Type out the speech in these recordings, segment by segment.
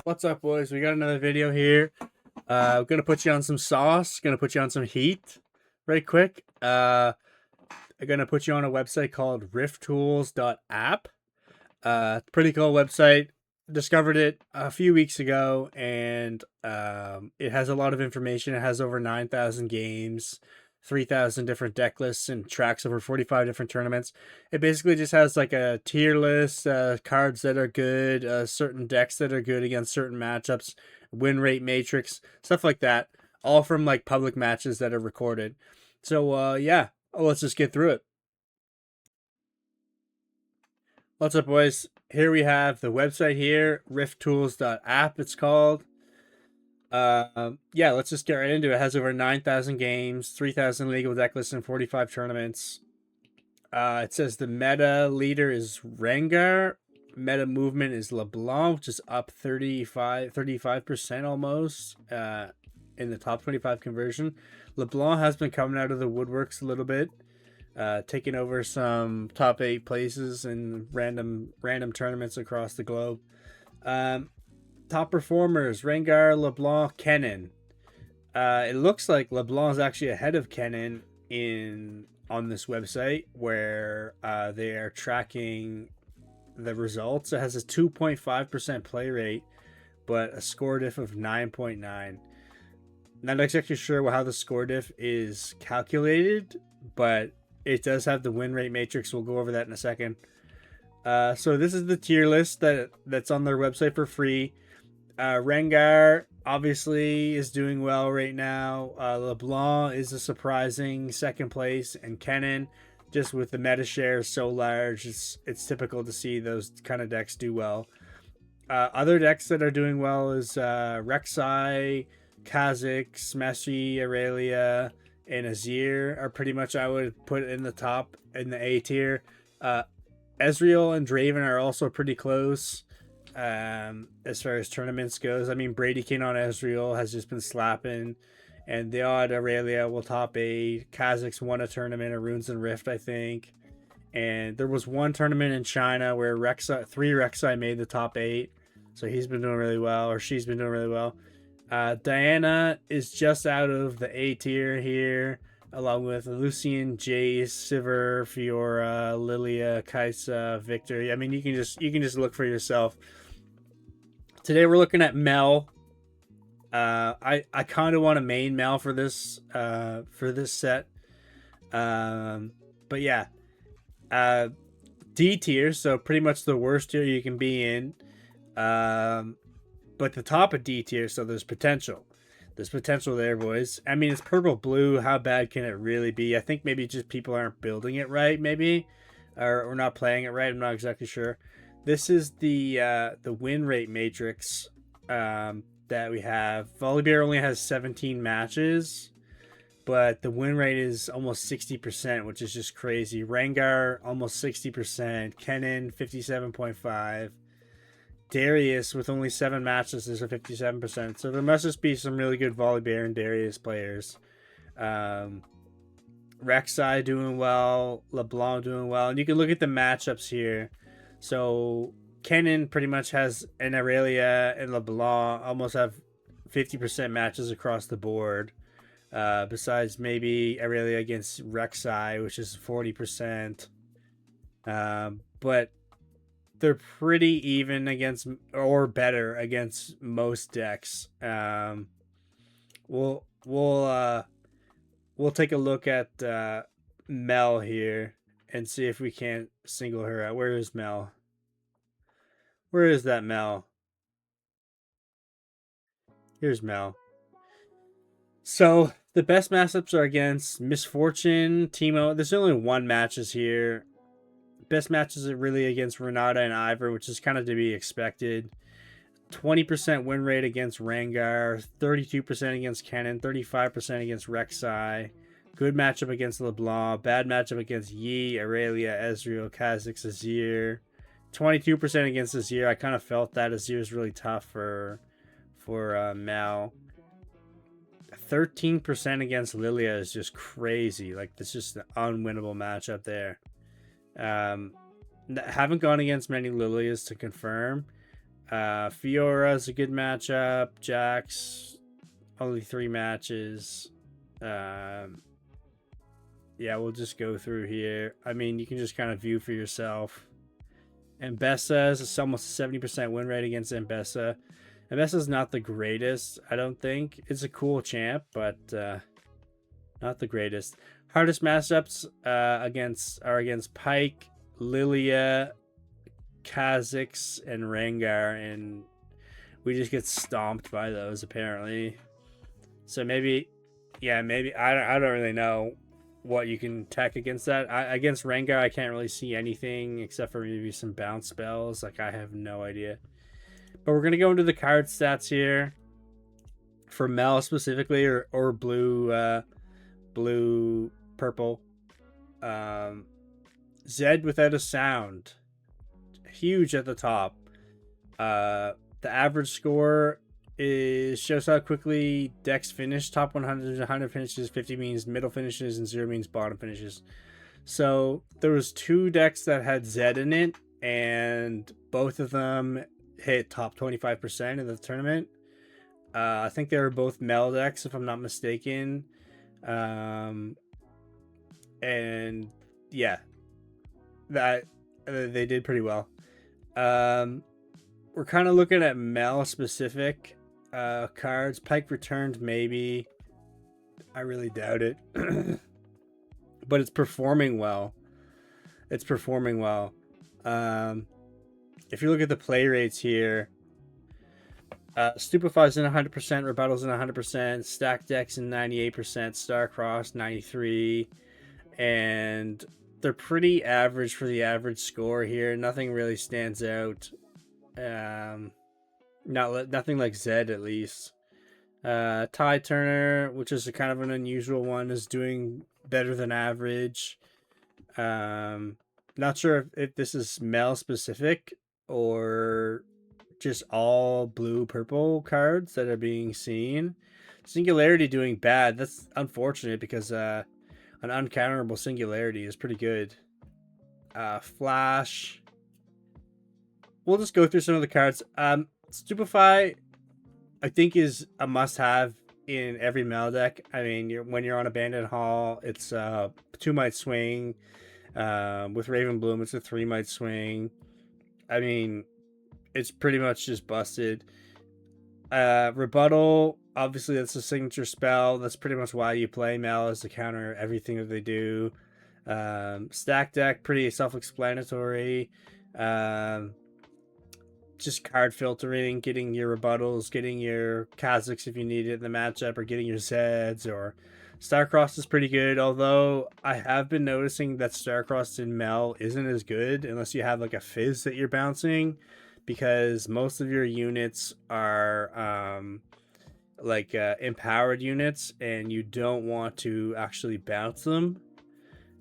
What's up, boys? We got another video here. I'm gonna put you on some sauce. Gonna put you on some heat, right quick. I'm gonna put you on a website called rifttools.app. Pretty cool website. Discovered it a few weeks ago, and it has a lot of information. It has over 9,000 games, 3,000 different deck lists, and tracks over 45 different tournaments. It basically just has like a tier list, cards that are good, certain decks that are good against certain matchups, win rate matrix, stuff like that. All from like public matches that are recorded. So yeah, let's just get through it. What's up, boys? Here we have the website here, rifttools.app it's called. Yeah, let's just get right into it. It has over 9,000 games, 3,000 legal deck lists, and 45 tournaments. It says the meta leader is Rengar. Meta movement is LeBlanc, which is up 35% almost in the top 25 conversion. LeBlanc has been coming out of the woodworks a little bit. Taking over some top 8 places in random tournaments across the globe. Top performers: Rengar, LeBlanc, Kennen. It looks like LeBlanc is actually ahead of Kennen on this website where they are tracking the results. It has a 2.5% play rate, but a score diff of 9.9. Not exactly sure how the score diff is calculated, but it does have the win rate matrix. We'll go over that in a second. So this is the tier list that's on their website for free. Rengar obviously is doing well right now. LeBlanc is a surprising second place, and Kennen, just with the meta share so large, it's typical to see those kind of decks do well. Other decks that are doing well is Rek'Sai, Kha'Zix, Messi, Aurelia, and Azir are pretty much, I would put in the top in the A tier. Ezreal and Draven are also pretty close as far as tournaments goes. I mean, Brady King on Ezreal has just been slapping, and the odd Aurelia will top 8. Kha'Zix won a tournament at Runes and Rift, I think. And there was one tournament in China where three Rek'Sai made the top 8. So he's been doing really well, or she's been doing really well. Diana is just out of the A tier here, along with Lucian, Jace, Sivir, Fiora, Lilia, Kaisa, Victor. I mean, you can just look for yourself. Today we're looking at Mel. I kind of want a main Mel for this set. But yeah, D tier, so pretty much the worst tier you can be in. But the top of D tier, so there's potential. There's potential there, boys. I mean, it's purple blue. How bad can it really be? I think maybe just people aren't building it right, maybe, or not playing it right. I'm not exactly sure. This is the win rate matrix that we have. Volibear only has 17 matches, but the win rate is almost 60%, which is just crazy. Rengar almost 60%. Kennen 57.5%. Darius with only 7 matches is a 57%. So there must just be some really good Volibear and Darius players. Rek'Sai doing well, LeBlanc doing well, and you can look at the matchups here. So Kennen pretty much has an Aurelia, and LeBlanc almost have 50% matches across the board. Besides maybe Aurelia against Rek'Sai, which is 40%. But they're pretty even against, or better against, most decks. We'll take a look at Mel here and see if we can't single her out. Where is Mel? Where is that Mel? Here's Mel. So the best matchups are against Misfortune, Teemo. There's only one matches here. Best matches are really against Renata and Ivor, which is kind of to be expected. 20% win rate against Rengar, 32% against Kennen, 35% against Rek'Sai. Good matchup against LeBlanc. Bad matchup against Yi, Aurelia, Ezreal, Kha'Zix, Azir. 22% against Azir. I kind of felt that Azir is really tough for Mal. 13% against Lilia is just crazy. Like, it's just an unwinnable matchup there. Haven't gone against many Lilias to confirm. Fiora's a good matchup. Jax, only 3 matches. Yeah, we'll just go through here. I mean, you can just kind of view for yourself. Mbessa is almost a 70% win rate against Mbessa. Mbessa's not the greatest, I don't think. It's a cool champ, but not the greatest. Hardest matchups are against Pyke, Lilia, Kha'Zix, and Rengar, and we just get stomped by those apparently. So maybe, yeah, maybe I don't really know what you can tech against that. Against Rengar, I can't really see anything except for maybe some bounce spells. Like, I have no idea. But we're gonna go into the card stats here for Mel specifically, or blue, purple. Zed without a sound, huge at the top. The average score shows how quickly decks finish. Top 100 finishes, 50 means middle finishes, and 0 means bottom finishes. So there was 2 decks that had Zed in it, and both of them hit top 25% of the tournament. I think they were both Mel decks, if I'm not mistaken. And yeah, that they did pretty well. We're kind of looking at Mel specific cards. Pyke returned, maybe. I really doubt it. But it's performing well. If you look at the play rates here, Stupefy's in 100%, Rebuttal's in 100%, Stack Deck's in 98%, Starcross 93%, and they're pretty average for the average score here. Nothing really stands out. Nothing like Zed, at least. Ty Turner, which is a kind of an unusual one, is doing better than average. Not sure if this is Mel specific or just all blue purple cards that are being seen. Singularity doing bad. That's unfortunate because an uncounterable Singularity is pretty good. Flash. We'll just go through some of the cards. Stupefy, I think, is a must-have in every Mel deck. I mean, when you're on Abandoned Hall, it's 2 might swing. With Raven Bloom, it's a 3 might swing. I mean, it's pretty much just busted. Rebuttal, obviously that's a signature spell. That's pretty much why you play Mel, is to counter everything that they do. Stack Deck, pretty self-explanatory. Just card filtering, getting your rebuttals, getting your Kha'Zix if you need it in the matchup, or getting your Zeds, or Starcross is pretty good, although I have been noticing that Starcross in Mel isn't as good unless you have like a Fizz that you're bouncing, because most of your units are empowered units, and you don't want to actually bounce them,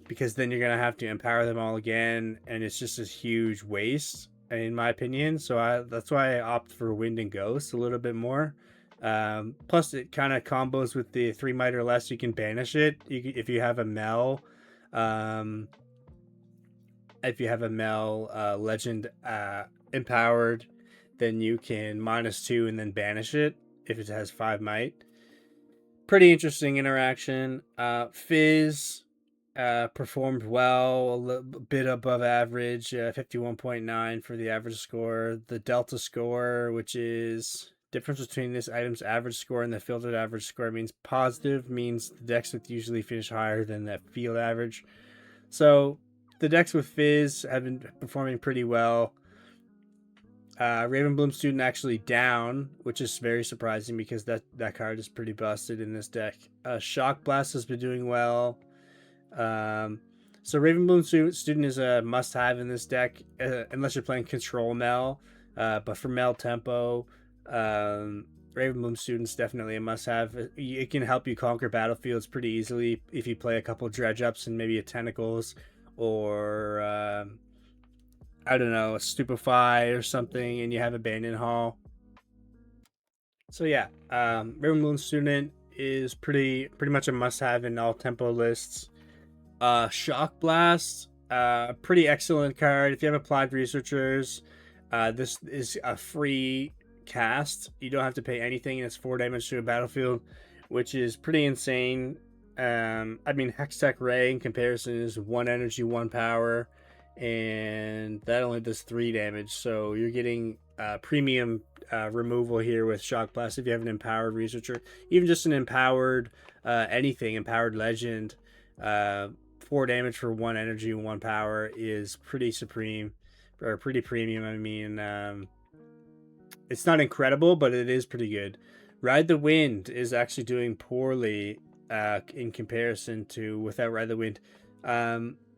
because then you're going to have to empower them all again, and it's just a huge waste, in my opinion. So that's why I opt for Wind and Ghost a little bit more. Plus it kind of combos with the 3 might or less. You can banish it if you have a Mel legend empowered, then you can -2 and then banish it if it has 5 might. Pretty interesting interaction. Fizz performed well, a little bit above average, 51.9 for the average score. The delta score, which is difference between this item's average score and the filtered average score, means positive, means the decks with usually finish higher than that field average. So the decks with Fizz have been performing pretty well. Ravenbloom Student actually down, which is very surprising because that card is pretty busted in this deck. Shock Blast has been doing well. So Ravenbloom Student is a must-have in this deck, unless you're playing Control Mel. But for Mel Tempo, Ravenbloom Student's definitely a must-have. It can help you conquer battlefields pretty easily if you play a couple Dredge Ups and maybe a Tentacles, or I don't know, a Stupefy or something, and you have Abandoned Hall. So yeah, Ravenbloom Student is pretty much a must-have in all tempo lists. Shock Blast, pretty excellent card. If you have Applied Researchers, This is a free cast. You don't have to pay anything, and it's 4 damage to a battlefield, which is pretty insane. I mean, Hextech Ray in comparison is 1 energy, 1 power, and that only does 3 damage. So you're getting premium removal here with Shock Blast if you have an empowered researcher, even just an empowered empowered legend. 4 damage for 1 energy and 1 power is pretty supreme, or pretty premium. I mean, it's not incredible, but it is pretty good. Ride the Wind is actually doing poorly in comparison to without Ride the Wind.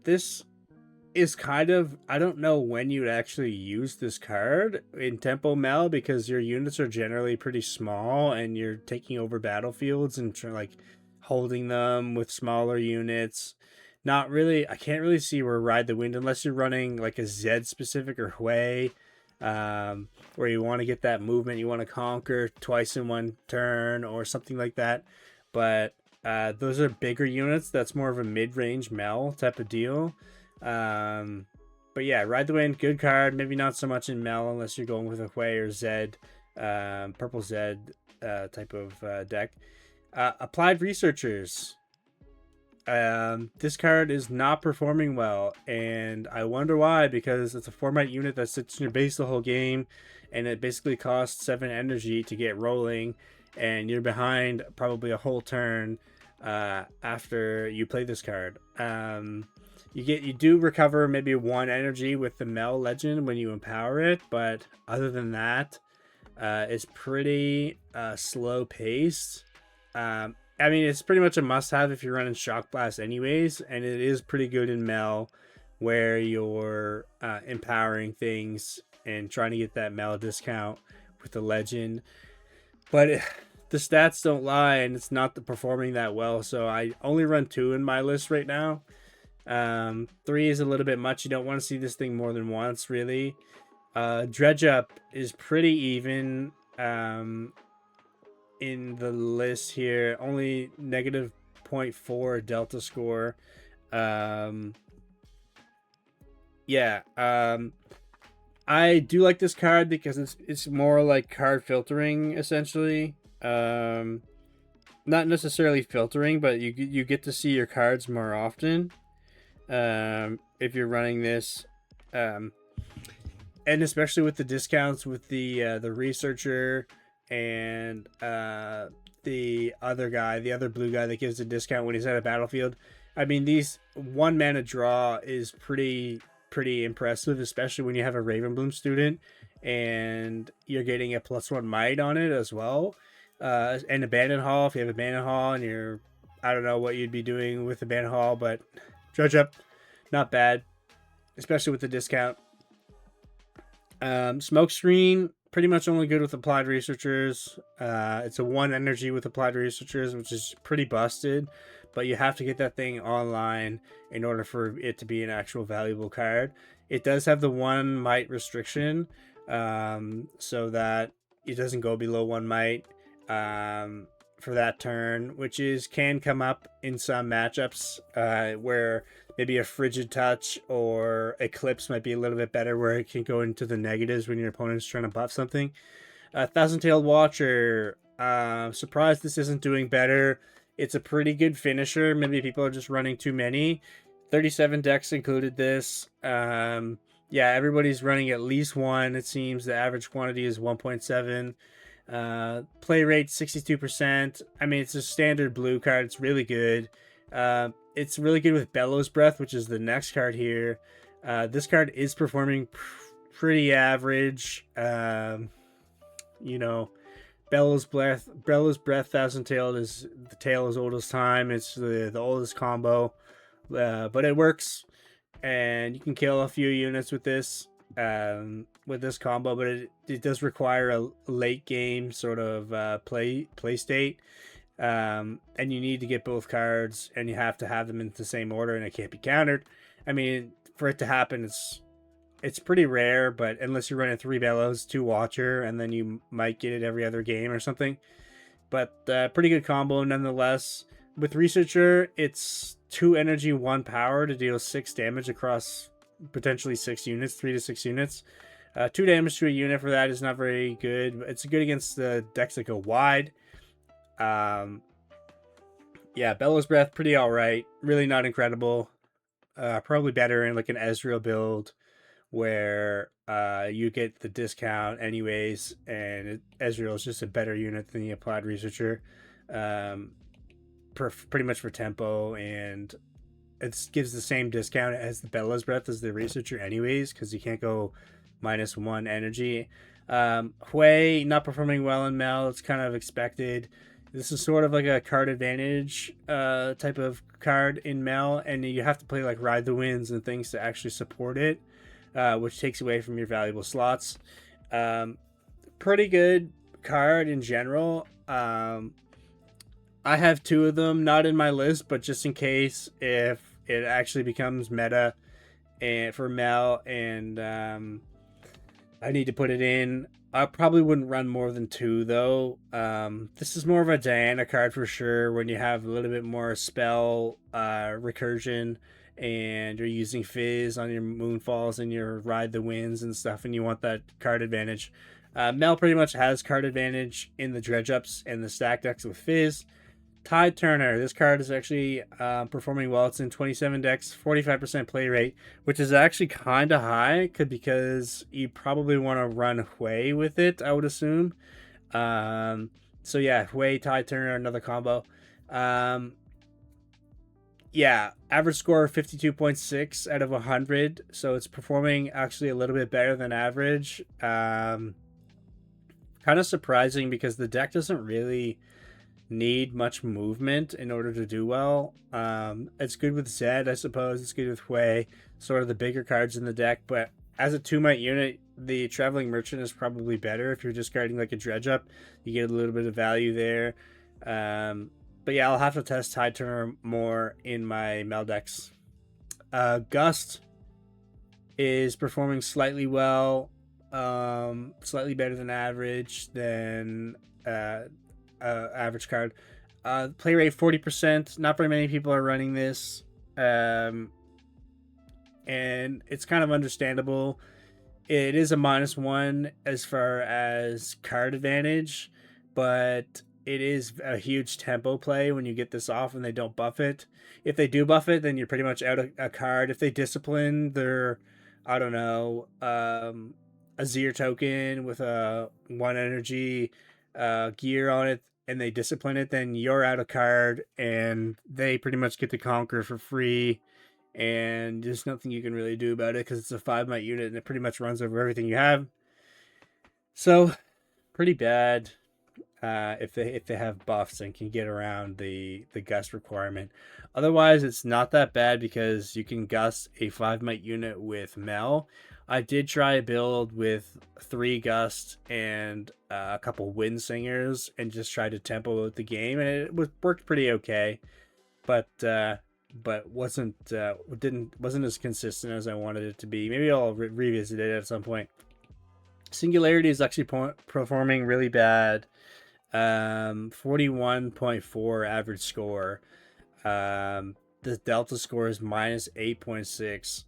This is kind of, I don't know when you'd actually use this card in Tempo Mel, because your units are generally pretty small and you're taking over battlefields and like holding them with smaller units. Not really, I can't really see where Ride the Wind, unless you're running like a Zed specific or Hui, where you want to get that movement, you want to conquer twice in one turn or something like that. But those are bigger units. That's more of a mid-range Mel type of deal. But yeah, Ride the Wind, good card. Maybe not so much in Mel unless you're going with a Hui or Zed, purple Zed type of deck. Applied Researchers. This card is not performing well, and I wonder why, because it's a format unit that sits in your base the whole game, and it basically costs 7 energy to get rolling, and you're behind probably a whole turn after you play this card. You do recover maybe 1 energy with the Mel Legend when you empower it, but other than that, it's pretty slow paced. I mean, it's pretty much a must-have if you're running Shock Blast anyways, and it is pretty good in Mel, where you're empowering things and trying to get that Mel discount with the Legend. But the stats don't lie, and it's not performing that well, so I only run 2 in my list right now. 3 is a little bit much. You don't want to see this thing more than once, really. Dredge Up is pretty even in the list here, only negative 0.4 delta score. I do like this card because it's more like card filtering, essentially. Not necessarily filtering, but you get to see your cards more often if you're running this, and especially with the discounts with the researcher and the other blue guy that gives a discount when he's at a battlefield. I mean, these 1 mana draw is pretty impressive, especially when you have a Ravenbloom student and you're getting a +1 might on it as well. And Abandon Hall, if you have Abandon Hall and you're, I don't know what you'd be doing with Abandon Hall, but Dredge Up, not bad, especially with the discount. Smokescreen, pretty much only good with Applied Researchers. It's a 1 energy with Applied Researchers, which is pretty busted, but you have to get that thing online in order for it to be an actual valuable card. It does have the 1 might restriction, so that it doesn't go below 1 might for that turn, which can come up in some matchups where maybe a Frigid Touch or Eclipse might be a little bit better, where it can go into the negatives when your opponent's trying to buff something. Thousand-Tailed Watcher, surprised this isn't doing better. It's a pretty good finisher. Maybe people are just running too many. 37 decks included this. Everybody's running at least 1. It seems the average quantity is 1.7. Play rate 62%. I mean, it's a standard blue card. It's really good. It's really good with Bellows Breath, which is the next card here. This card is performing pretty average. Bellows Breath, Thousand-Tailed is the tail as old as time. It's the oldest combo, but it works, and you can kill a few units with this combo. But it does require a late game sort of play state. And you need to get both cards, and you have to have them in the same order, and it can't be countered. I mean, for it to happen, it's pretty rare, but unless you're running 3 Bellows, 2 Watcher, and then you might get it every other game or something. But pretty good combo nonetheless. With Researcher, it's 2 energy, 1 power to deal 6 damage across potentially 6 units, 3 to 6 units. 2 damage to a unit for that is not very good. It's good against the decks that go wide. Yeah, Bellows Breath, pretty alright. Really not incredible. Probably better in like an Ezreal build where you get the discount anyways, and Ezreal is just a better unit than the Applied Researcher. Pretty much for tempo, and it gives the same discount as the Bellows Breath as the Researcher anyways, because you can't go -1 energy. Hui not performing well in Mel. It's kind of expected. This is sort of like a card advantage type of card in Mel, and you have to play like Ride the Winds and things to actually support it, which takes away from your valuable slots. Pretty good card in general. I have 2 of them, not in my list, but just in case if it actually becomes meta and for Mel, and I need to put it in. I probably wouldn't run more than 2 though. This is more of a Diana card for sure when you have a little bit more spell recursion and you're using Fizz on your Moonfalls and your Ride the Winds and stuff, and you want that card advantage. Mel pretty much has card advantage in the dredge ups and the stack decks with Fizz. Tide Turner. This card is actually performing well. It's in 27 decks, 45% play rate, which is actually kind of high because you probably want to run Hui with it, I would assume. So yeah, Hui, Tide Turner, another combo. Yeah, average score 52.6 out of 100. So it's performing actually a little bit better than average. Kind of surprising because the deck doesn't really need much movement in order to do well. It's good with Zed, I suppose. It's good with Hui, sort of the bigger cards in the deck. But as a 2-might unit, the Traveling Merchant is probably better. If you're discarding like a dredge up, you get a little bit of value there. But yeah, I'll have to test Tide Turner more in my Mel decks. Gust is performing slightly well, slightly better than average than average card. Play rate 40%. Not very many people are running this, and it's kind of understandable. It is a -1 as far as card advantage, but it is a huge tempo play when you get this off and they don't buff it. If they do buff it, then you're pretty much out of a card. If they discipline their, I don't know, a Zir token with a 1 energy gear on it, and they discipline it, then you're out of card and they pretty much get to conquer for free, and there's nothing you can really do about it because it's a 5-might unit and it pretty much runs over everything you have. So pretty bad if they have buffs and can get around the gust requirement. Otherwise, it's not that bad because you can gust a 5-might unit with Mel. I did try a build with 3 gust and a couple wind singers and just tried to tempo out the game, and it worked pretty okay, but wasn't as consistent as I wanted it to be. Maybe I'll revisit it at some point. Singularity is actually performing really bad. 41.4 average score. The delta score is -8.6.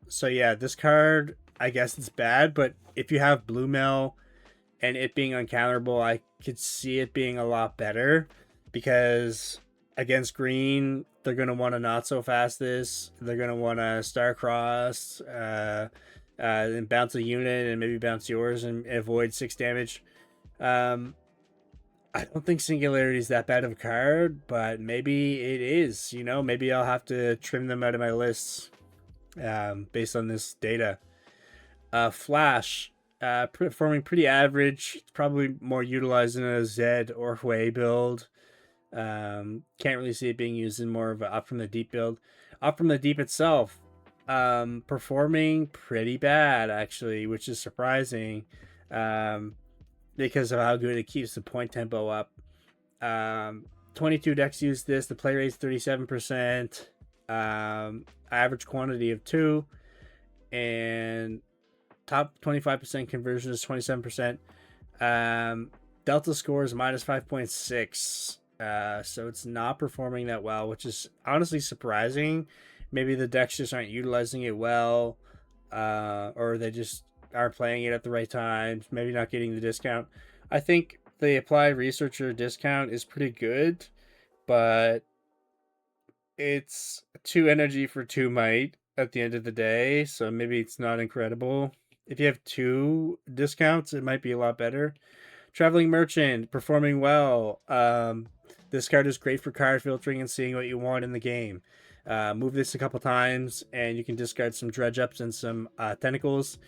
So yeah, this card, I guess it's bad, but if you have Blue Mel and it being uncounterable, I could see it being a lot better, because against green, they're going to want to not so fast this. They're going to want to Starcross, and bounce a unit and maybe bounce yours and avoid 6 damage. I don't think Singularity is that bad of a card, but maybe it is. Maybe I'll have to trim them out of my lists based on this data. Flash, performing pretty average. It's probably more utilized in a Zed or Hui build. Can't really see it being used in more of a Up from the Deep build. Up from the Deep itself, performing pretty bad actually, which is surprising. Because of how good it keeps the point tempo up. 22 decks use this. The play rate's 37%. Average quantity of 2. And top 25% conversion is 27%. Delta score is -5.6. So it's not performing that well, which is honestly surprising. Maybe the decks just aren't utilizing it well. Or they just aren't playing it at the right times, maybe not getting the discount. I think the Applied Researcher discount is pretty good, but it's 2 energy for 2 might at the end of the day, so maybe it's not incredible. If you have 2 discounts, it might be a lot better. Traveling Merchant, performing well. This card is great for card filtering and seeing what you want in the game. Move this a couple times, and you can discard some dredge ups and some tentacles,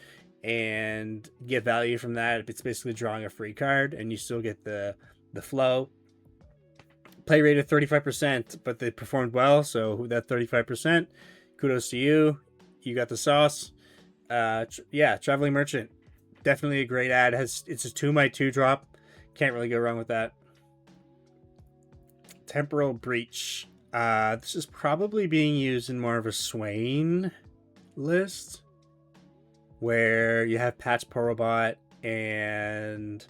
and get value from that. It's basically drawing a free card, and you still get the flow. Play rate of 35%, but they performed well, so that 35%, kudos to you. You got the sauce. Yeah, Traveling Merchant, definitely a great ad. It's a 2x2 drop. Can't really go wrong with that. Temporal Breach. This is probably being used in more of a Swain list, where you have Patch Porobot and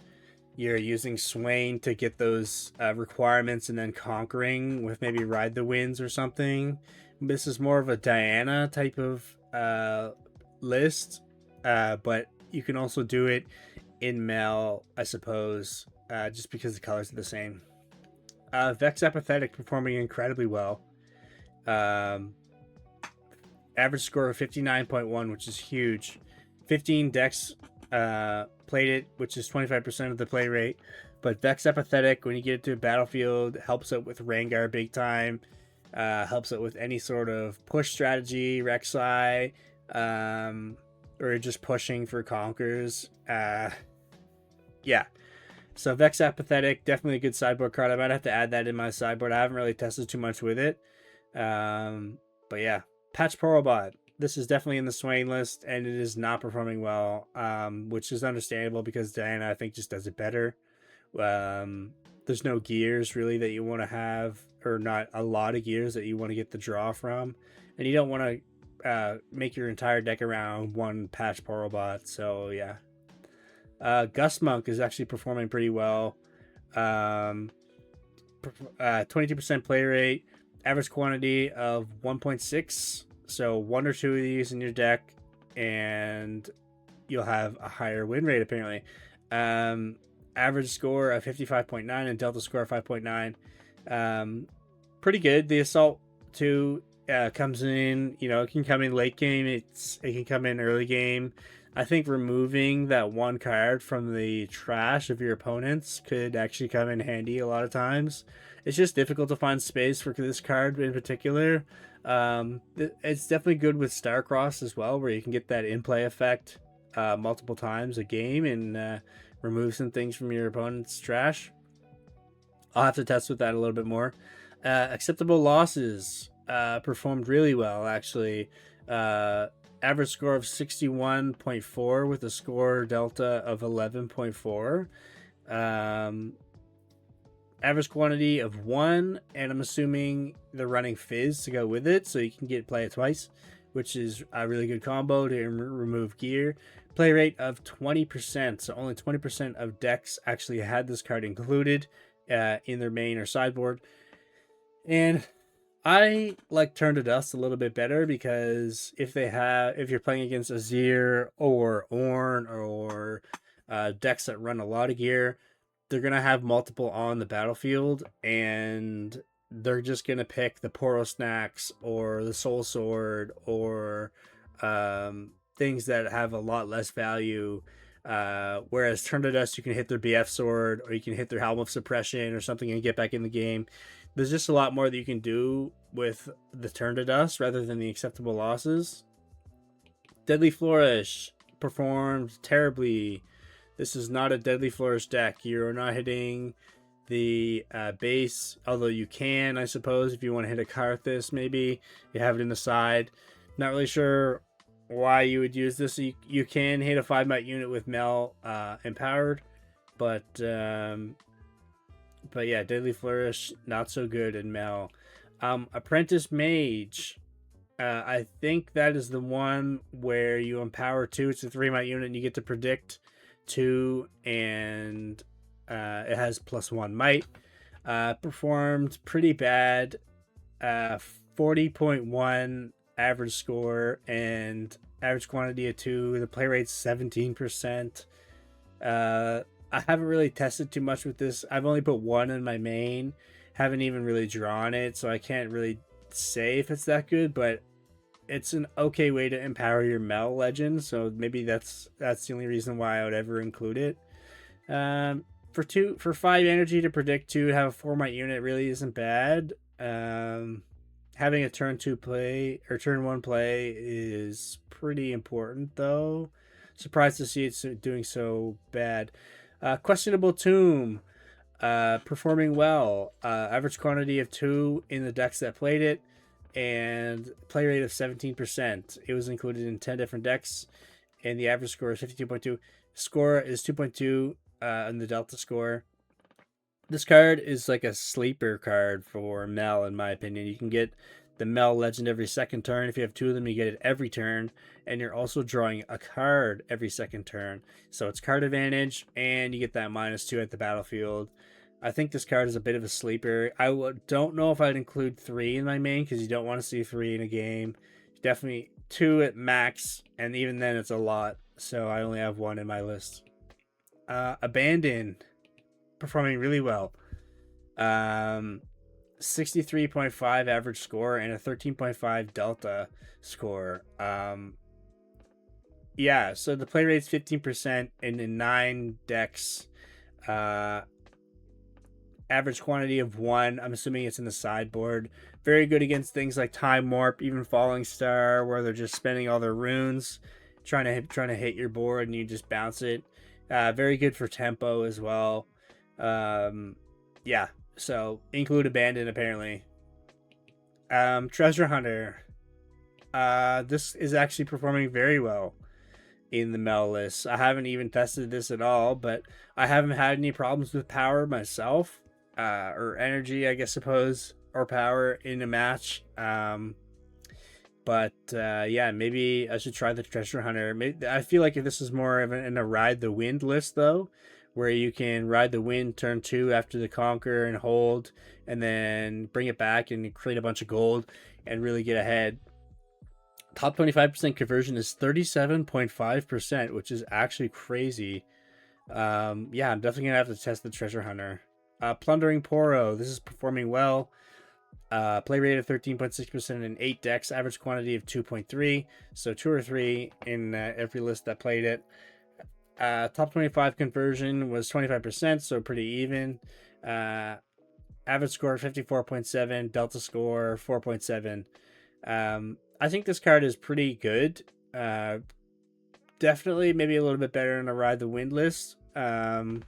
you're using Swain to get those requirements, and then conquering with maybe Ride the Winds or something. This is more of a Diana type of list, but you can also do it in Mel, I suppose, just because the colors are the same. Vex Apathetic performing incredibly well. Average score of 59.1, which is huge. 15 decks played it, which is 25% of the play rate. But Vex Apathetic, when you get it to a battlefield, helps out with Rengar big time. Helps out with any sort of push strategy, Rek'Sai, or just pushing for Conquers. Yeah. So Vex Apathetic, definitely a good sideboard card. I might have to add that in my sideboard. I haven't really tested too much with it. But yeah. Patch Porobot. This is definitely in the Swain list, and it is not performing well, which is understandable because Diana, I think, just does it better. There's no gears, really, that you want to have, or not a lot of gears that you want to get the draw from. And you don't want to make your entire deck around one Patch Porobot, so yeah. Gust Monk is actually performing pretty well. 22% play rate, average quantity of 1.6. So 1 or 2 of these in your deck, and you'll have a higher win rate, apparently. Average score of 55.9 and delta score of 5.9. Pretty good. The Assault 2 comes in, it can come in late game. It can come in early game. I think removing that one card from the trash of your opponents could actually come in handy a lot of times. It's just difficult to find space for this card in particular. It's definitely good with Starcross as well, where you can get that in-play effect multiple times a game and remove some things from your opponent's trash. I'll have to test with that a little bit more. Acceptable losses performed really well, actually. Average score of 61.4 with a score delta of 11.4. Average quantity of 1, and I'm assuming they're running Fizz to go with it, so you can play it twice, which is a really good combo to remove gear. Play rate of 20%, so only 20% of decks actually had this card included in their main or sideboard. And I like Turn to Dust a little bit better, because if you're playing against Azir or Ornn or decks that run a lot of gear, they're going to have multiple on the battlefield, and they're just going to pick the Poro Snacks or the Soul Sword or things that have a lot less value. Whereas Turn to Dust, you can hit their BF Sword, or you can hit their Helm of Suppression or something and get back in the game. There's just a lot more that you can do with the Turn to Dust rather than the acceptable losses. Deadly Flourish performed terribly. This is not a Deadly Flourish deck. You're not hitting the base, although you can, I suppose, if you want to hit a Karthus, maybe. You have it in the side. Not really sure why you would use this. You can hit a 5-might unit with Mel empowered, but yeah, Deadly Flourish, not so good in Mel. Apprentice Mage. I think that is the one where you empower 2. It's a 3-might unit, and you get to predict 2, and it has +1 might. Performed pretty bad. 40.1 average score and average quantity of 2. The play rate's 17%. I haven't really tested too much with this. I've only put 1 in my main. Haven't even really drawn it, so I can't really say if it's that good, but it's an okay way to empower your Mel legend, so maybe that's the only reason why I would ever include it. For 5 energy to predict 2, have a 4 might unit really isn't bad. Having a turn 2 play or turn 1 play is pretty important though. Surprised to see it's doing so bad. Questionable Tomb, performing well. Average quantity of 2 in the decks that played it, and play rate of 17%. It was included in 10 different decks, and the average score is 52.2. Score is 2.2 in the Delta score. This card is like a sleeper card for Mel, in my opinion. You can get the Mel legend every second turn. If you have 2 of them, you get it every turn, and you're also drawing a card every second turn. So it's card advantage, and you get that -2 at the battlefield. I think this card is a bit of a sleeper. Don't know if I'd include 3 in my main, because you don't want to see 3 in a game. Definitely 2 at max, and even then it's a lot. So I only have 1 in my list. Abandon, performing really well. 63.5 average score and a 13.5 delta score. Yeah, so the play rate's 15% and in 9 decks. Average quantity of 1. I'm assuming it's in the sideboard. Very good against things like Time Warp, even Falling Star, where they're just spending all their runes trying to hit your board and you just bounce it. Very good for tempo as well. Yeah, so include Abandon apparently. Treasure Hunter. This is actually performing very well in the Mel list. I haven't even tested this at all, but I haven't had any problems with power myself, or energy, I guess, or power in a match. But yeah, maybe I should try the Treasure Hunter. I feel like if this is more of in a Ride the Wind list, though, where you can ride the wind turn 2 after the Conquer and hold, and then bring it back and create a bunch of gold and really get ahead. Top 25% conversion is 37.5%, which is actually crazy. Yeah, I'm definitely gonna have to test the Treasure Hunter. Plundering Poro. This is performing well. Play rate of 13.6% in 8 decks. Average quantity of 2.3. So 2 or 3 in every list that played it. Top 25 conversion was 25%, so pretty even. Average score 54.7. Delta score 4.7. I think this card is pretty good. Definitely maybe a little bit better in a Ride the Wind list. But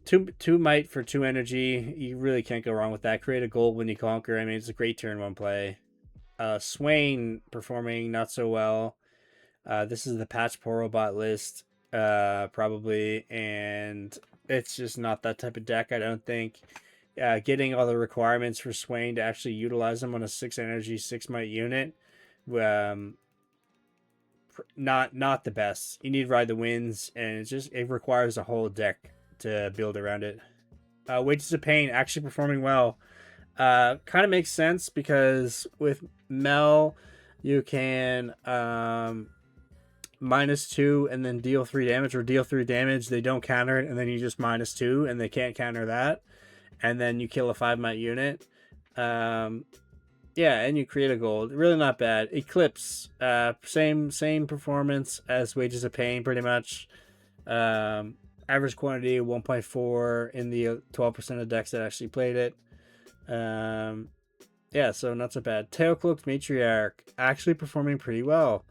2 might for 2 energy. You really can't go wrong with that. Create a gold when you conquer. I mean, it's a great turn 1 play. Swain performing not so well. This is the Patch Poro bot list, probably, and it's just not that type of deck, I don't think. Getting all the requirements for Swain to actually utilize them on a 6 energy, 6 might unit, not the best. You need Ride the Winds, and it requires a whole deck to build around it. Wages of Pain actually performing well. Kind of makes sense because with Mel, you can -2 and then deal 3 damage, or deal 3 damage, they don't counter it, and then you just -2 and they can't counter that, and then you kill a 5 might unit. Yeah, and you create a gold. Really not bad. Eclipse, same performance as Wages of Pain, pretty much. Average quantity 1.4 in the 12% of decks that actually played it. Yeah, so not so bad. Tailcloaked Matriarch actually performing pretty well.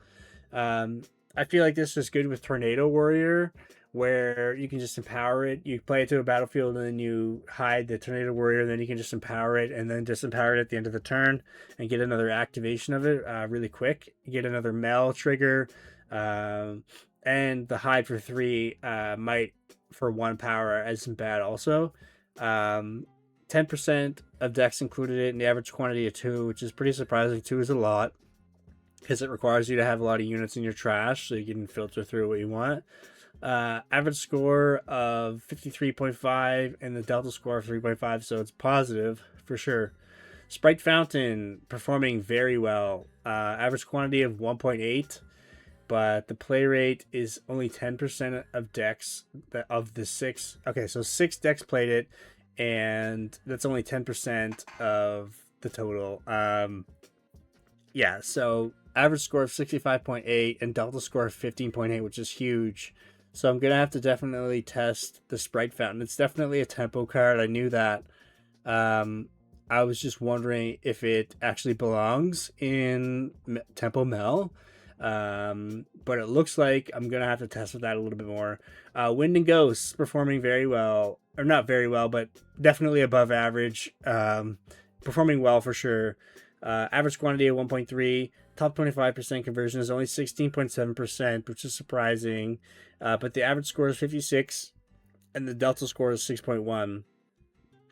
I feel like this is good with Tornado Warrior, where you can just empower it. You play it to a battlefield, and then you hide the Tornado Warrior, and then you can just empower it, and then disempower it at the end of the turn, and get another activation of it really quick. You get another Mel trigger, and the hide for 3 might for 1 power isn't bad also. 10% of decks included it in the average quantity of 2, which is pretty surprising. 2 is a lot, because it requires you to have a lot of units in your trash so you can filter through what you want. Average score of 53.5 and the delta score of 3.5, so it's positive for sure. Sprite Fountain performing very well. Average quantity of 1.8, but the play rate is only 10% of decks of the six. Okay, so 6 decks played it, and that's only 10% of the total. Yeah, so average score of 65.8 and delta score of 15.8, which is huge. So I'm gonna have to definitely test the Sprite Fountain. It's definitely a tempo card. I knew that. Um, I was just wondering if it actually belongs in Tempo Mel. But it looks like I'm gonna have to test with that a little bit more. Wind and Ghosts performing very well, or not very well, but definitely above average. Performing well for sure. Average quantity of 1.3. Top 25% conversion is only 16.7%, which is surprising. But the average score is 56, and the delta score is 6.1.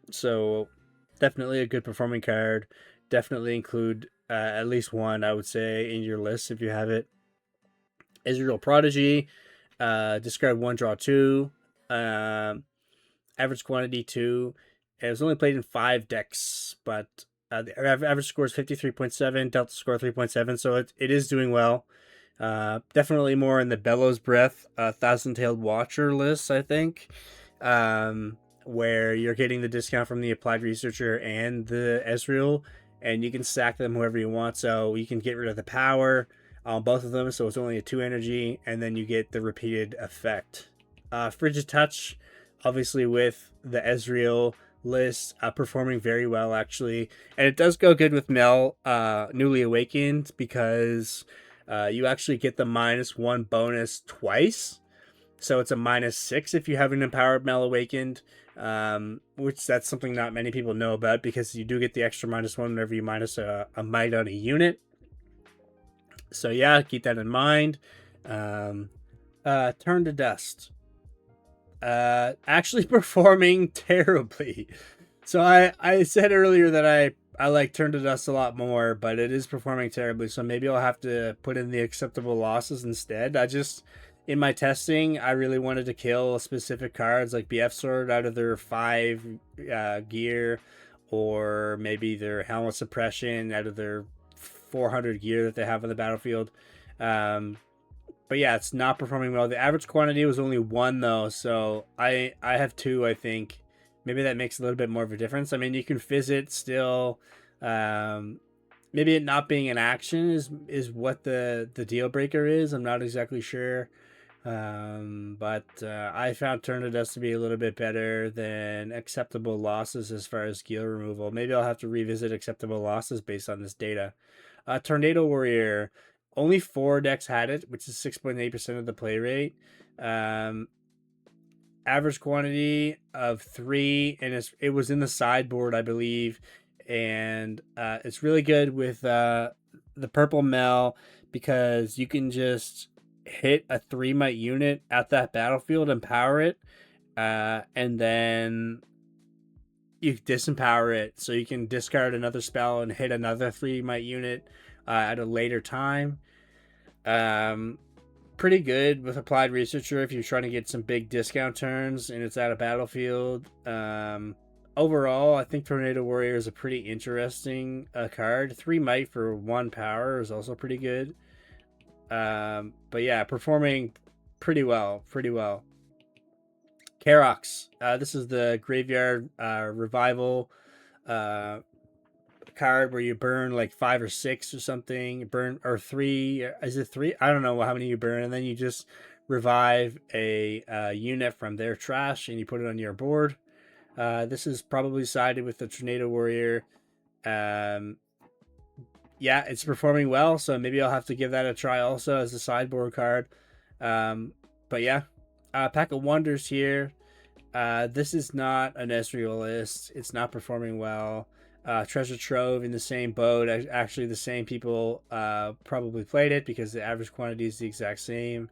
So definitely a good performing card. Definitely include at least one, I would say, in your list if you have it. Israel Prodigy, discard 1, draw 2. Average quantity 2. It was only played in 5 decks, but the average score is 53.7, delta score 3.7, so it is doing well. Definitely more in the Bellows Breath, Thousand-Tailed Watcher list, I think, where you're getting the discount from the Applied Researcher and the Ezreal, and you can stack them whoever you want, so you can get rid of the power on both of them, so it's only a 2 energy, and then you get the repeated effect. Frigid Touch, obviously with the Ezreal list, performing very well actually, and it does go good with Mel Newly Awakened, because you actually get the -1 bonus twice, so it's a -6 if you have an empowered Mel Awakened, which that's something not many people know about, because you do get the extra -1 whenever you minus a might on a unit. So yeah, keep that in mind. Turn to Dust. Actually performing terribly. So I said earlier that I like Turn to Dust a lot more, but it is performing terribly. So maybe I'll have to put in the acceptable losses instead. In my testing, I really wanted to kill specific cards like BF Sword out of their 5 gear, or maybe their Helmet Suppression out of their 400 gear that they have on the battlefield. But yeah, it's not performing well. The average quantity was only 1 though, so I have 2, I think. Maybe that makes a little bit more of a difference. I mean, you can fizz it still. Maybe it not being an action is what the deal breaker is. I'm not exactly sure. But I found Turn to Dust to be a little bit better than acceptable losses as far as gear removal. Maybe I'll have to revisit acceptable losses based on this data. Tornado Warrior, only 4 decks had it, which is 6.8% of the play rate. Average quantity of 3, and it was in the sideboard, I believe. And it's really good with the purple Mel, because you can just hit a 3 might unit at that battlefield and power it, and then you disempower it, so you can discard another spell and hit another 3 might unit at a later time. Pretty good with Applied Researcher if you're trying to get some big discount turns and it's at a battlefield. Overall, I think Tornado Warrior is a pretty interesting card. 3 might for 1 power is also pretty good. But yeah, performing pretty well. Karox. This is the Graveyard Revival card where you burn like 5 or 6 or something. Burn, or 3. Is it 3? I don't know how many you burn, and then you just revive a unit from their trash and you put it on your board. This is probably sided with the Tornado Warrior. Yeah, it's performing well, so maybe I'll have to give that a try also as a sideboard card. But yeah, Pack of Wonders here. This is not an Ezreal list. It's not performing well. Treasure Trove in the same boat. Actually, the same people probably played it, because the average quantity is the exact same.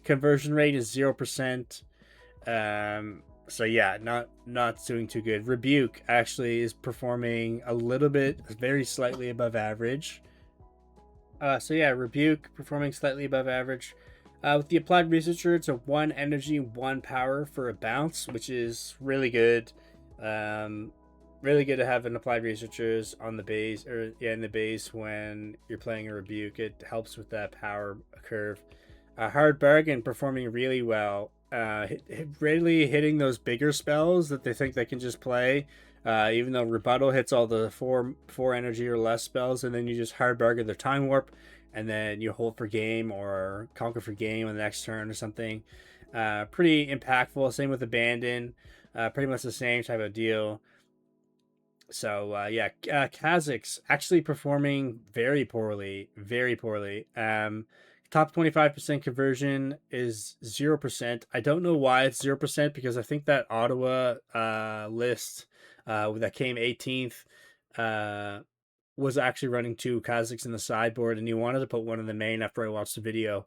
Conversion rate is 0%. So yeah, not doing too good. Rebuke actually is performing a little bit, very slightly above average. So yeah, Rebuke performing slightly above average. With the Applied Researcher, it's a 1 energy, 1 power for a bounce, which is really good. Really good to have an applied researchers on the base, or yeah, in the base when you're playing a rebuke. It helps with that power curve. Hard bargain performing really well. Really hitting those bigger spells that they think they can just play. Even though rebuttal hits all the four energy or less spells, and then you just hard bargain their time warp, and then you hold for game or conquer for game on the next turn or something. Pretty impactful. Same with abandon. Pretty much the same type of deal. So yeah, Kazakhs actually performing very poorly, very poorly. Top 25% conversion is 0%. I don't know why it's 0% because I think that Ottawa list that came 18th was actually running two Kazakhs in the sideboard, and he wanted to put one in the main after I watched the video.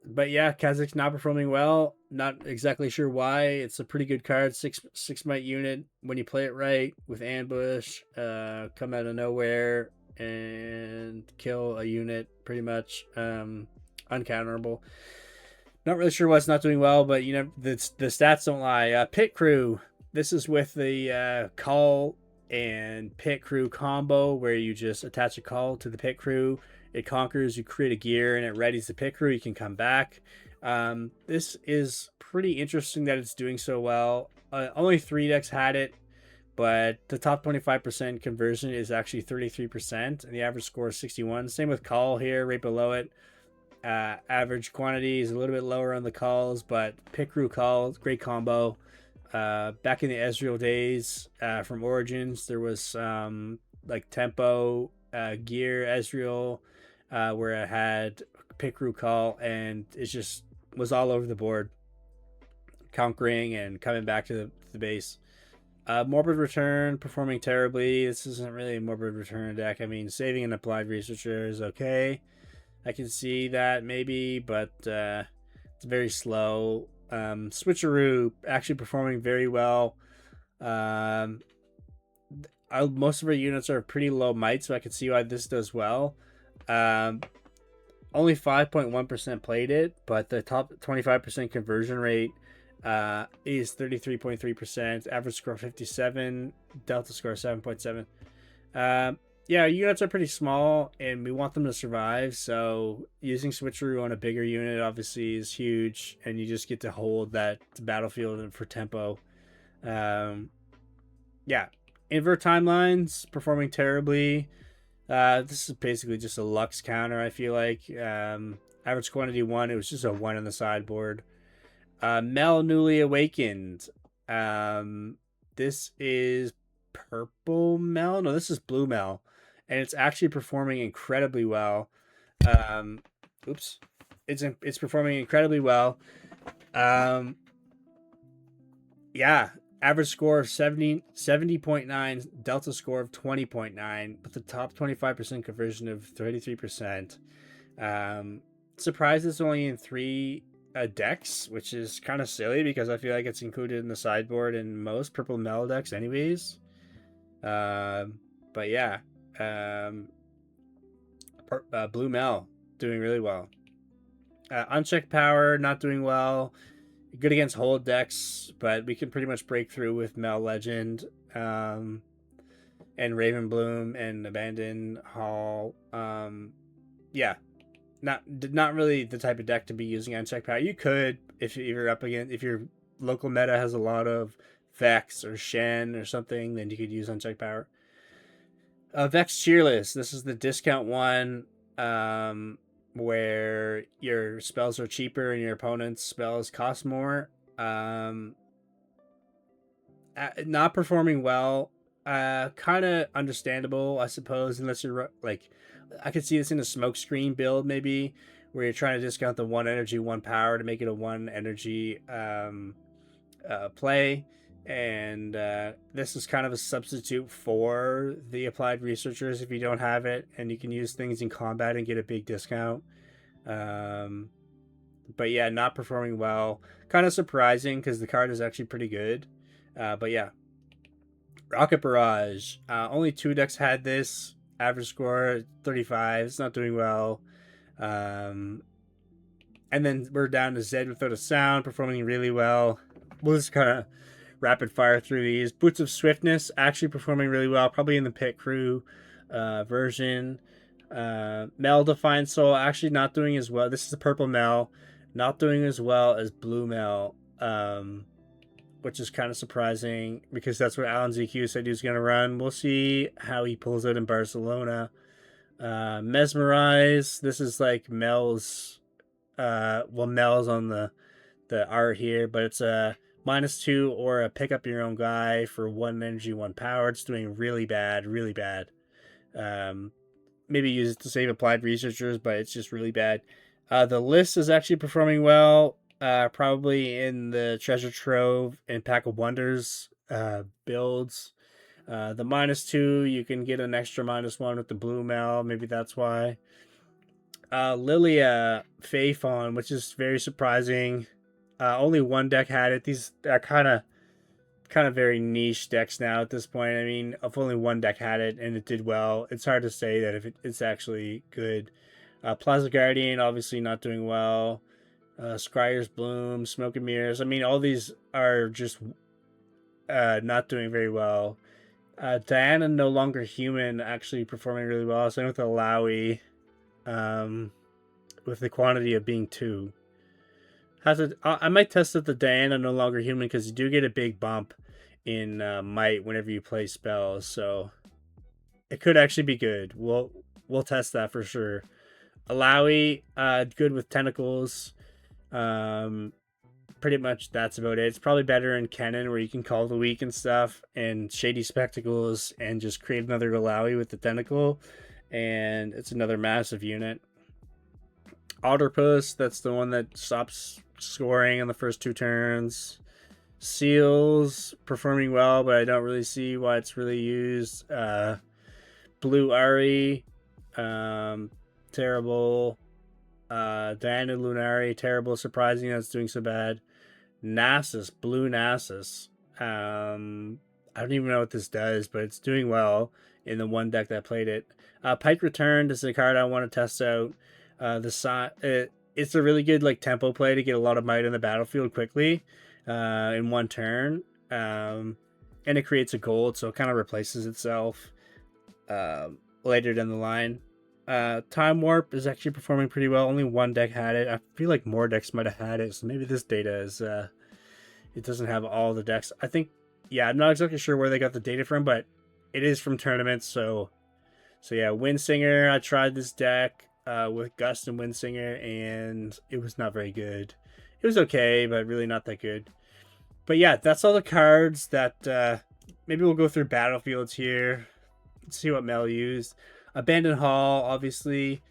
But yeah, Kazakh's not performing well. Not exactly sure why. It's a pretty good card. Six might unit when you play it right with ambush, come out of nowhere and kill a unit pretty much. Uncounterable. Not really sure why it's not doing well, but you know the stats don't lie. Pit crew. This is with the call and pit crew combo where you just attach a call to the pit crew. It conquers, you create a gear, and it readies the pit crew. You can come back. This is pretty interesting that it's doing so well. Only 3 decks had it, but the top 25% conversion is actually 33%, and the average score is 61. Same with call here, right below it. Average quantity is a little bit lower on the calls, but pit crew call, great combo. Back in the Ezreal days from Origins, there was like tempo, gear, Ezreal, where it had pit crew call, and it just was all over the board, conquering and coming back to the base. Morbid Return performing terribly. This isn't really a Morbid Return deck. I mean, saving an applied researcher is okay. I can see that maybe, but it's very slow. Switcheroo actually performing very well. Most of our units are pretty low might, so I can see why this does well. Only 5.1% played it, but the top 25% conversion rate is 33.3%. Average score 57. Delta score 7.7. Yeah, units are pretty small, and we want them to survive. So using switcheroo on a bigger unit obviously is huge, and you just get to hold that battlefield for tempo. Yeah, invert timelines performing terribly. This is basically just a Lux counter, I feel like. Average quantity 1, it was just a 1 on the sideboard. Mel Newly Awakened. This is purple Mel? No, this is blue Mel. And it's actually performing incredibly well. Oops. It's performing incredibly well. Yeah, average score of 70.9, delta score of 20.9, but the top 25% conversion of 33%. Surprised it's only in 3 decks, which is kind of silly because I feel like it's included in the sideboard in most purple Mel decks anyways. But yeah, blue Mel doing really well. Unchecked power not doing well. Good against hold decks, but we can pretty much break through with Mel Legend, and Raven Bloom and Abandon Hall. Yeah, not really the type of deck to be using unchecked power. You could if you're up against, if your local meta has a lot of Vex or Shen or something, then you could use unchecked power. Vex Cheerless. This is the discount one. Where your spells are cheaper and your opponent's spells cost more. Not performing well. Kind of understandable, I suppose, unless you're like, I could see this in a smoke screen build maybe, where you're trying to discount the 1 energy, 1 power to make it a 1 energy play. And this is kind of a substitute for the applied researchers if you don't have it, and you can use things in combat and get a big discount. But yeah, not performing well. Kind of surprising because the card is actually pretty good. But yeah, Rocket Barrage. Only 2 decks had this. Average score 35. It's not doing well. And then we're down to Zed Without a Sound, performing really well. We'll just kind of rapid fire through these. Boots of Swiftness actually performing really well, probably in the pit crew version. Mel Defiant Soul actually not doing as well. This is the purple Mel, not doing as well as blue Mel, which is kind of surprising because that's what Alan ZQ said he was going to run. We'll see how he pulls it in Barcelona. Mesmerize. This is like Mel's. Mel's on the art here, but it's a -2 or a pick up your own guy for 1 energy, 1 power. It's doing really bad, really bad. Maybe use it to save applied researchers, but it's just really bad. The list is actually performing well, probably in the treasure trove and pack of wonders builds. The -2, you can get an extra -1 with the blue Mel. Maybe that's why. Lilia Faithon, which is very surprising. Only one deck had it. These are kind of very niche decks now at this point. I mean, if only one deck had it and it did well, it's hard to say that if it's actually good. Plaza Guardian, obviously not doing well. Scryer's Bloom, Smoke and Mirrors. I mean, all these are just not doing very well. Diana No Longer Human actually performing really well. Same with the Lowy, with the quantity of being 2. I might test out the Diana No Longer Human because you do get a big bump in might whenever you play spells, so it could actually be good. We'll test that for sure. Alawi, good with tentacles. Pretty much that's about it. It's probably better in Kennen where you can call the weak and stuff, and Shady Spectacles, and just create another Alawi with the tentacle, and it's another massive unit. Otterpuss, that's the one that stops scoring in the first 2 turns. Seals performing well, but I don't really see why it's really used. Blue Ari, terrible. Diana Lunari, terrible. Surprising that's doing so bad. Nasus, Blue Nasus. I don't even know what this does, but it's doing well in the one deck that played it. Pike Return, this is a card I want to test out. It's a really good like tempo play to get a lot of might in the battlefield quickly in 1 turn, and it creates a gold, so it kind of replaces itself later down the line. Time Warp is actually performing pretty well. Only one deck had it. I feel like more decks might have had it, so maybe this data is it doesn't have all the decks. I think, yeah, I'm not exactly sure where they got the data from, but it is from tournaments. So yeah, Windsinger. I tried this deck with Gust and Windsinger, and it was not very good. It was okay, but really not that good. But yeah, that's all the cards that maybe we'll go through battlefields here. Let's see what Mel used. Abandoned Hall, obviously,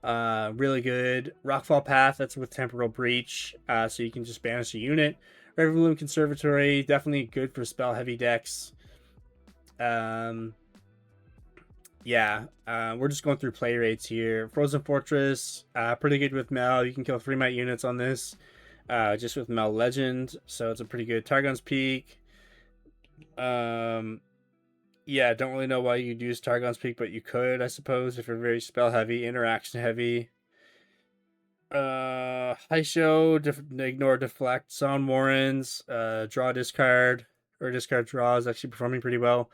really good. Rockfall Path, that's with Temporal Breach, so you can just banish a unit. Riverloom Conservatory, definitely good for spell heavy decks. Yeah, we're just going through play rates here. Frozen Fortress, pretty good with Mel. You can kill 3 might units on this, just with Mel Legend, so it's a pretty good. Targon's Peak. Yeah, don't really know why you'd use Targon's Peak, but you could, I suppose, if you're very spell heavy, interaction heavy. High Show, ignore deflect. Son Warrens, draw discard, or discard draw is actually performing pretty well.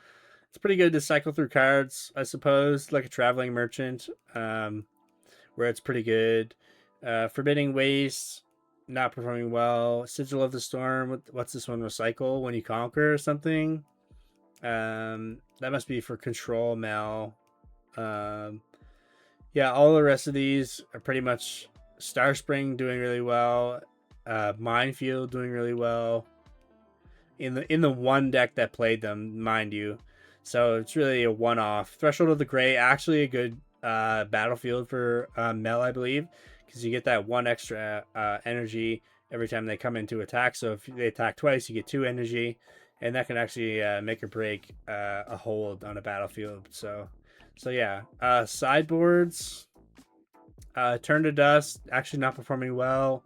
It's pretty good to cycle through cards, I suppose, like a Traveling Merchant, where it's pretty good. Forbidding Waste, not performing well. Sigil of the Storm, what's this one? Recycle when you conquer or something. That must be for control Mel. Yeah, all the rest of these are pretty much Starspring doing really well. Minefield doing really well. In the one deck that played them, mind you. So it's really a one-off. Threshold of the Gray, actually a good battlefield for Mel, I believe, because you get that 1 extra energy every time they come into attack. So if they attack twice, you get 2 energy. And that can actually make or break a hold on a battlefield. So yeah. Sideboards. Turn to Dust. Actually not performing well.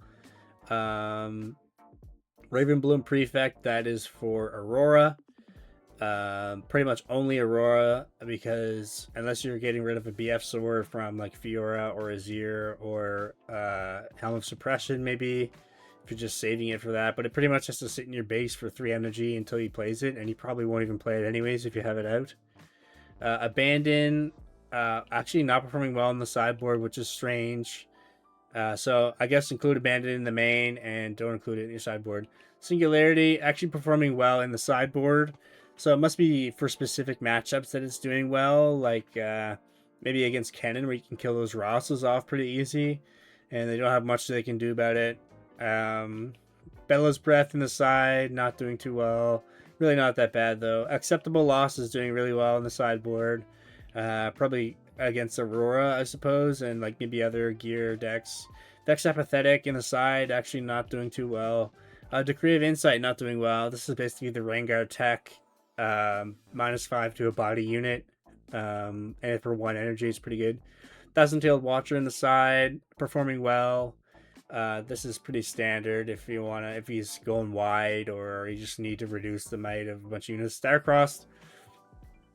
Ravenbloom Prefect. That is for Aurora. Pretty much only Aurora. Because unless you're getting rid of a BF sword from like Fiora or Azir or Helm of Suppression maybe. if you're just saving it for that. But it pretty much has to sit in your base for 3 energy until he plays it, and you probably won't even play it anyways if you have it out. Abandon, actually not performing well on the sideboard, which is strange. So I guess include Abandon in the main and don't include it in your sideboard. Singularity, actually performing well in the sideboard. So it must be for specific matchups that it's doing well, like maybe against Kennen, where you can kill those Rosses off pretty easy, and they don't have much they can do about it. Bella's Breath in the side, not doing too well. Really not that bad, though. Acceptable Loss is doing really well in the sideboard. Probably against Aurora, I suppose, and like maybe other gear decks. Vex Apathetic in the side, actually not doing too well. Decree of Insight, not doing well. This is basically the Rengar tech. -5 to a body unit. And for 1 energy, it's pretty good. Thousand-Tailed Watcher in the side, performing well. This is pretty standard if he's going wide or you just need to reduce the might of a bunch of units. Starcrossed.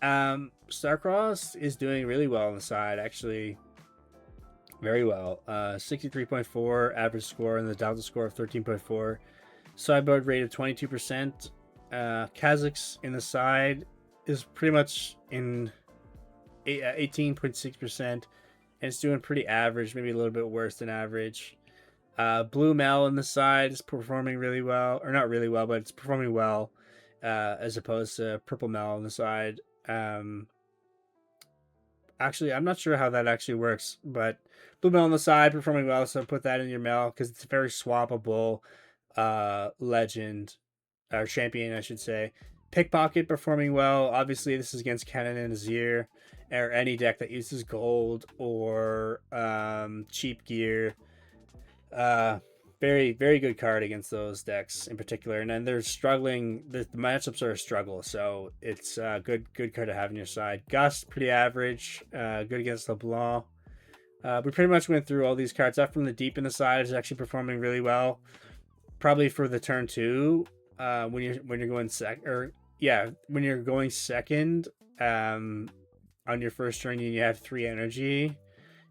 Starcrossed is doing really well on the side, actually. Very well. 63.4 average score and the delta score of 13.4. Sideboard rate of 22%. Kha'Zix in the side is pretty much in 18.6%, and it's doing pretty average, maybe a little bit worse than average. Blue Mel in the side is performing really well, or not really well, but it's performing well, as opposed to Purple Mel on the side. Actually, I'm not sure how that actually works, but Blue Mel on the side performing well, so put that in your Mel because it's a very swappable legend, or champion, I should say. Pickpocket performing well. Obviously, this is against Kennen and Azir, or any deck that uses gold or cheap gear. Very, very good card against those decks in particular. And then they're struggling. The matchups are a struggle, so it's a good card to have on your side. Gust, pretty average. Good against LeBlanc. We pretty much went through all these cards. Up from the Deep in the side is actually performing really well. Probably for the turn 2, when you're going when you're going second, on your first turn and you have 3 energy,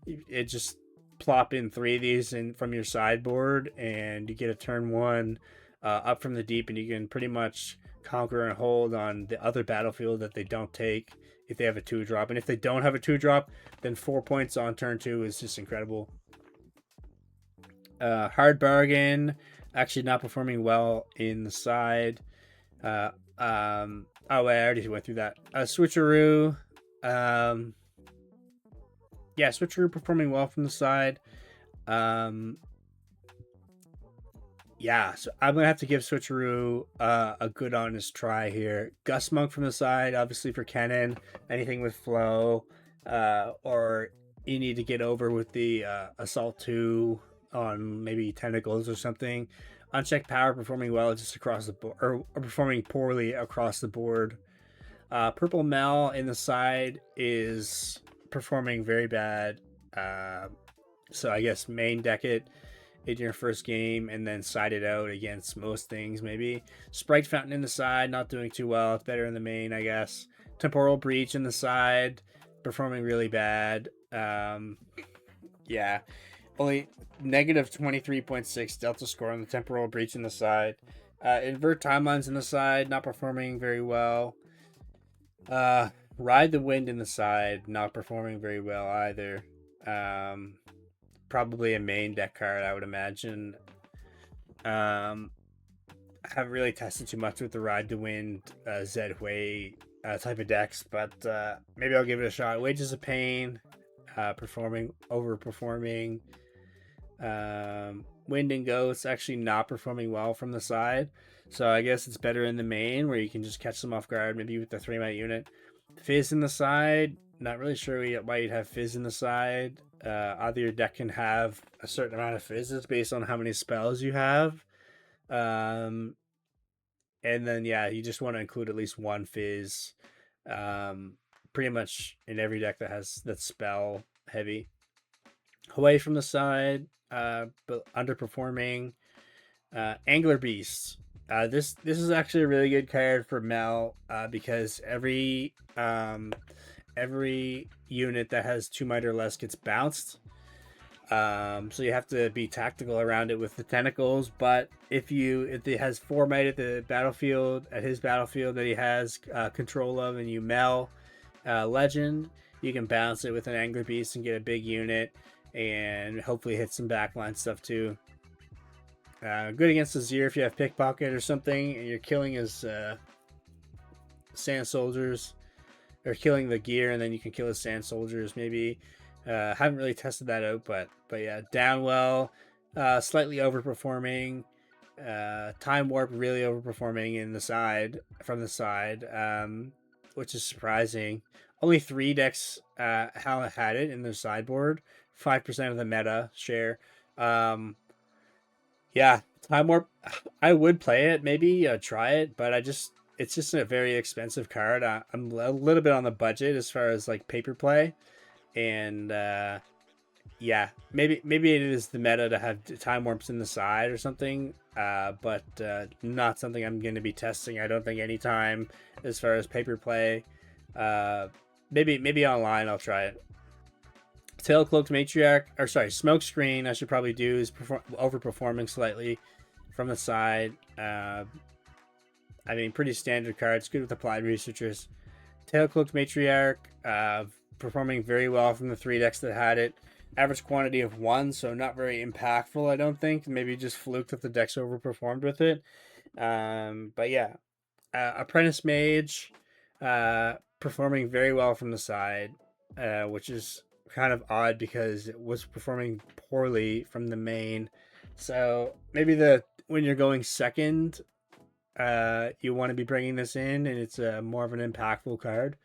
it just plop in 3 of these from your sideboard, and you get a turn 1 up from the Deep, and you can pretty much conquer and hold on the other battlefield that they don't take if they have a 2-drop. And if they don't have a 2-drop, then 4 points on turn 2 is just incredible. Hard Bargain, actually not performing well in the side. Oh wait, I already went through that. Switcheroo. Yeah, Switcheroo performing well from the side. Yeah, so I'm going to have to give Switcheroo a good honest try here. Gust Monk from the side, obviously for Kennen. Anything with flow, or you need to get over with the Assault 2 on maybe Tentacles or something. Unchecked Power performing well just across the board, or performing poorly across the board. Purple Mel in the side is performing very bad. So I guess main deck it in your first game and then side it out against most things, maybe. Sprite Fountain in the side, not doing too well. It's better in the main, I guess. Temporal Breach in the side, performing really bad. Yeah. Only negative 23.6 delta score on the Temporal Breach in the side. Invert Timelines in the side, not performing very well. Ride the Wind in the side, not performing very well either. Probably a main deck card, I would imagine. I haven't really tested too much with the Ride the Wind, Zed Hui type of decks, but maybe I'll give it a shot. Wages of Pain, overperforming. Wind and Ghosts actually not performing well from the side, so I guess it's better in the main where you can just catch them off guard, maybe with the 3-might unit. Fizz in the side, not really sure why you'd have Fizz in the side. Either your deck can have a certain amount of Fizzes based on how many spells you have, and then yeah, you just want to include at least 1 Fizz, pretty much in every deck that's spell heavy. Away from the side, but underperforming. Angler Beast. This is actually a really good card for Mel, because every unit that has 2 might or less gets bounced. So you have to be tactical around it with the tentacles. But if it has 4 might at the battlefield, at his battlefield that he has control of, and you mel legend, you can balance it with an angler beast and get a big unit, and hopefully hit some backline stuff too. Good against Azir if you have pickpocket or something, and you're killing his sand soldiers, or killing the gear, and then you can kill his sand soldiers. Maybe haven't really tested that out, but yeah, Downwell slightly overperforming. Time Warp really overperforming in the side from the side, which is surprising. Only 3 decks had it in their sideboard. 5% of the meta share. Yeah, Time Warp. I would play it, maybe try it, but it's just a very expensive card. I'm a little bit on the budget as far as like paper play, and yeah, maybe it is the meta to have Time Warps in the side or something, but not something I'm going to be testing. I don't think anytime as far as paper play. Maybe online I'll try it. Tailcloaked Matriarch, or sorry, Smokescreen, I should probably do, is overperforming slightly from the side. I mean, pretty standard cards, good with applied researchers. Tailcloaked Matriarch, performing very well from the 3 decks that had it. Average quantity of 1, so not very impactful, I don't think. Maybe just fluked that the decks overperformed with it. But yeah, Apprentice Mage, performing very well from the side, which is kind of odd because it was performing poorly from the main. So maybe when you're going second, you want to be bringing this in, and it's more of an impactful card.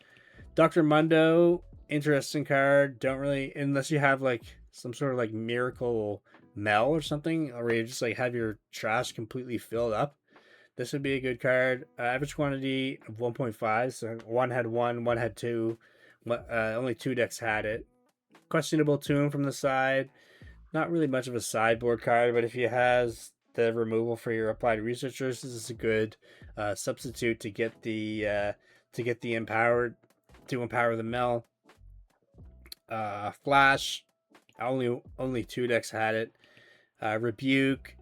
Dr. Mundo, interesting card. Don't really, unless you have like some sort of like miracle mel or something, or you just like have your trash completely filled up. This would be a good card. Average quantity of 1.5. So one had 1, one had 2. Only 2 decks had it. Questionable Tomb from the side. Not really much of a sideboard card, but if he has the removal for your applied researchers, this is a good substitute to get the empower the mel. Flash. Only 2 decks had it. Rebuke.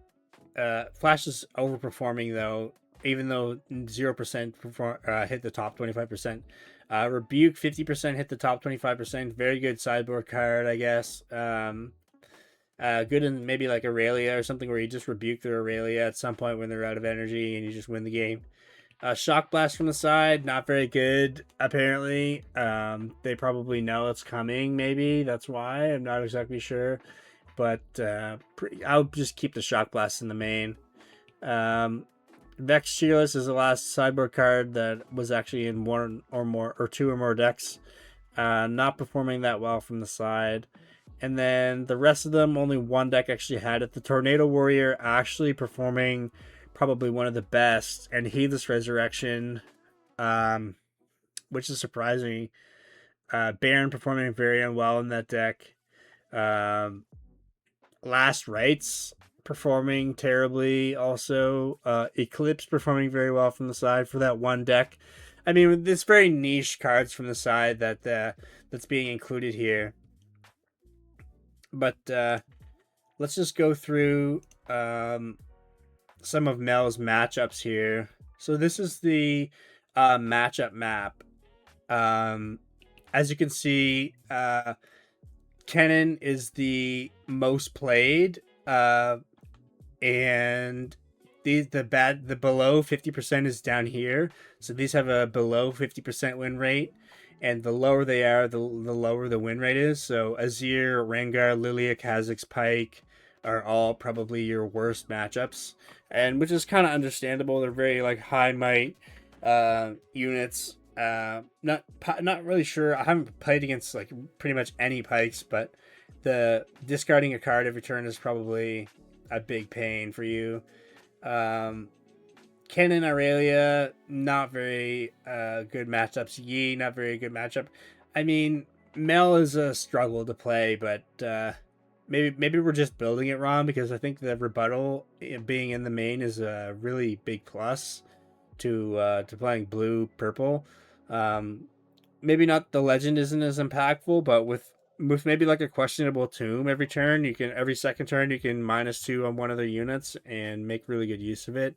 Flash is overperforming though, even though 0% hit the top 25%. Rebuke 50% hit the top 25%. Very good sideboard card, I guess. Good in maybe like Aurelia or something where you just rebuke their Aurelia at some point when they're out of energy and you just win the game. Shock Blast from the side, not very good, apparently. They probably know it's coming, maybe. That's why. I'm not exactly sure. But I'll just keep the Shock Blast in the main. Vex Cheerless is the last sideboard card that was actually in 1 or more, or 2 or more decks. Not performing that well from the side. And then the rest of them, only 1 deck actually had it. The Tornado Warrior actually performing probably one of the best, and Heedless Resurrection, which is surprising. Baron performing very unwell in that deck. Last Rites performing terribly also. Eclipse performing very well from the side for that 1 deck. I mean, it's very niche cards from the side that's being included here. But let's just go through some of Mel's matchups here. So this is the matchup map. As you can see, Kennen is the most played, and the below 50% is down here. So these have a below 50% win rate, and the lower they are, the lower the win rate is. So Azir, Rengar, Lilia, Kha'Zix, Pyke are all probably your worst matchups, and which is kind of understandable. They're very like high might units. Not really sure. I haven't played against like pretty much any Pikes, but the discarding a card every turn is probably a big pain for you. Kennen, Aurelia, not very good matchups. Yi, not very good matchup. I mean, Mel is a struggle to play, but maybe we're just building it wrong, because I think the rebuttal being in the main is a really big plus to playing blue purple. Maybe not, the legend isn't as impactful, but with with maybe like a questionable tomb every turn. Every second turn you can -2 on one of their units and make really good use of it.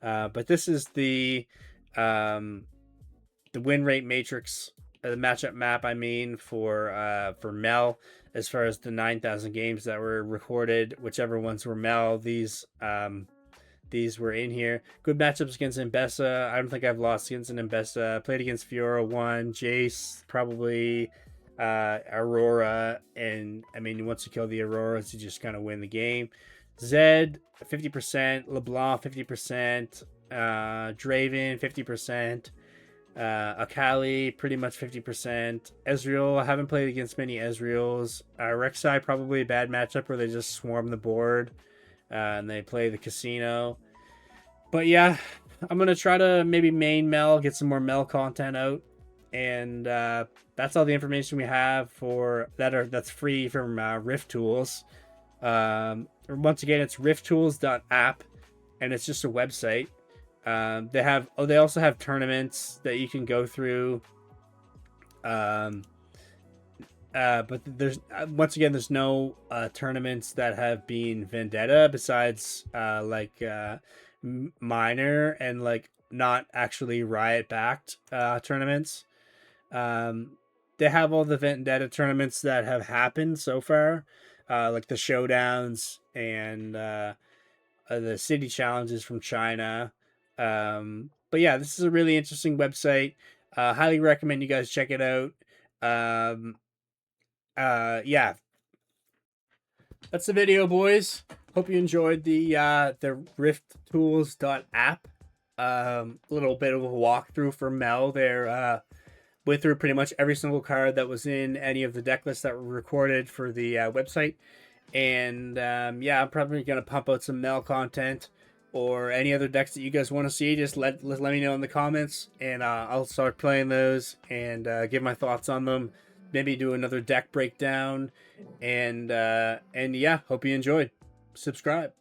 But this is um, the win rate matrix, the matchup map. I mean for Mel, as far as the 9,000 games that were recorded, whichever ones were Mel, these were in here. Good matchups against Mbessa. I don't think I've lost against an Mbessa. Played against Fiora, won. Jace, probably. Aurora, and I mean, once you kill the Auroras, you just kind of win the game. Zed, 50%. LeBlanc, 50%. Draven, 50%. Akali, pretty much 50%. Ezreal, I haven't played against many Ezreals. Rek'Sai, probably a bad matchup where they just swarm the board and they play the casino. But yeah, I'm going to try to maybe main Mel, get some more Mel content out. And that's all the information we have for that's free from Rift Tools. Once again, it's rifttools.app, and it's just a website. They also have tournaments that you can go through. But there's there's no tournaments that have been Vendetta besides minor and like not actually Riot backed tournaments. They have all the Vendetta tournaments that have happened so far, like the showdowns and the city challenges from China. But yeah, this is a really interesting website. Highly recommend you guys check it out. Yeah, that's the video, boys. Hope you enjoyed the rifttools.app. Little bit of a walkthrough for Mel there. Went through pretty much every single card that was in any of the deck lists that were recorded for the website. And yeah, I'm probably going to pump out some Mel content or any other decks that you guys want to see. Just let me know in the comments, and I'll start playing those and give my thoughts on them. Maybe do another deck breakdown. And yeah, hope you enjoyed. Subscribe.